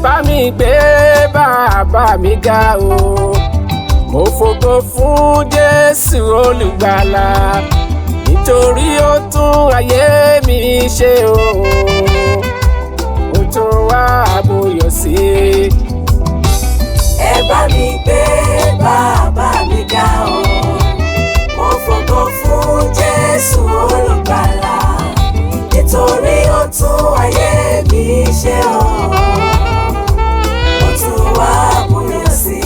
bá mi gbé bàbá mi ga o, mo fògo fún Jésù olùgbàlà, nítorí ó tún ayé mi ṣe o, ó tún wá buyọ̀ sí. Ẹ bá mi gbé bàbá mi ga o, mo fògo fún Jésù olùgbàlà, nítorí ó tún ayé mi ṣe o, ó tún wá buyọ̀ sí.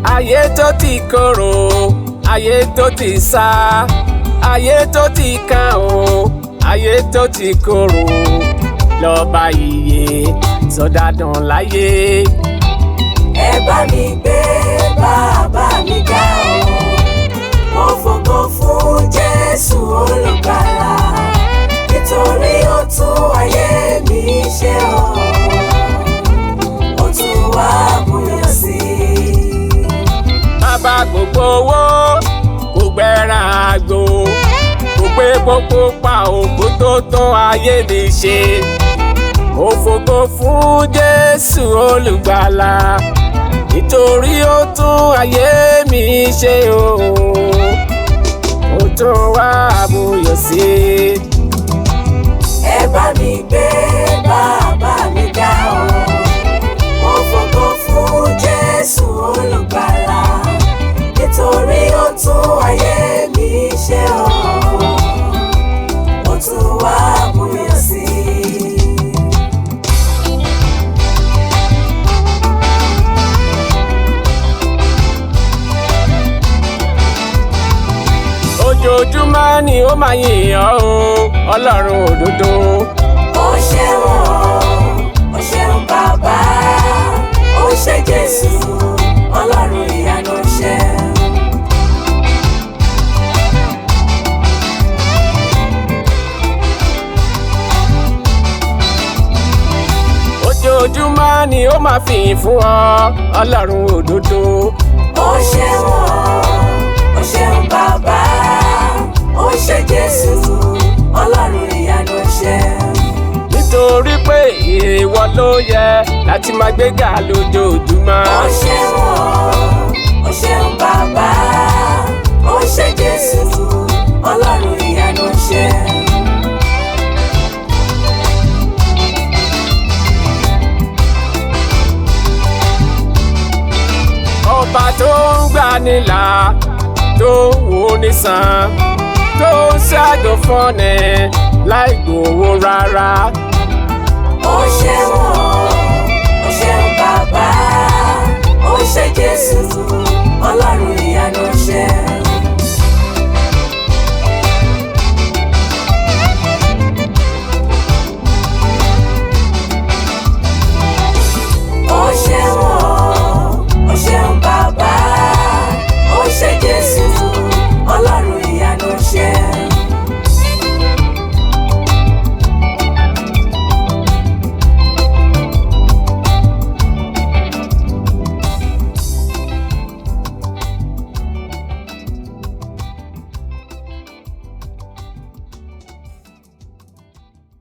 Ayé tó ti korò, ayé tó ti sá, ayé tó ti kàn o, ayé tó ti korò, lọ́ba ìyè sọ̀dàdàn láyé. Ẹ bá mi gbé bàbá mi ga o, mo fògo fún Jésù olùgbàlà, nítorí ó tún ayé mi ṣe o, ó tún wá buyọ̀ sí. Bàbá gbogbo owó kò gbẹ́ran àgbò, kò gbé gbogbo pa ògbó tó tún ayé mi ṣe. Mo fògo fún Jésù olùgbàlà, nítorí ó tún ayé mi ṣe o, ó tún wá buyọ̀ sí. Ẹ bá mi gbé bàbá mi ga o, mo fògo fún Jésù olùgbàlà, nítorí ó tún ayé mi ṣe o, ó tún wá buyọ̀ sí. Ojoojúmọ́ ni ó máa yìn ọ́ o, Ọlọ́run òdodo. Ó ṣeun o, ó ṣeun bàbá, ó ṣe Jésù, Ọlọ́run ìyanu ṣe. Ojoojúmọ́ ni ó máa fìyìn fún ọ, Ọlọ́run òdodo. Ó ṣeun o, ó ṣeun bàbá, ó ṣe Jésù, Ọlọ́run ìyanu ṣe. Nítorí pé ìwọ ló yẹ láti máa gbéga lójoojúmọ́. Ó ṣeun o, ó ṣeun bàbá, ó ṣe Jésù, Ọlọ́run ìyanu ṣe. Ọba tó ń gbanilà, tó ń wò nísàn, tó ń ṣàgò fọ́nẹ láì gbowó rárá.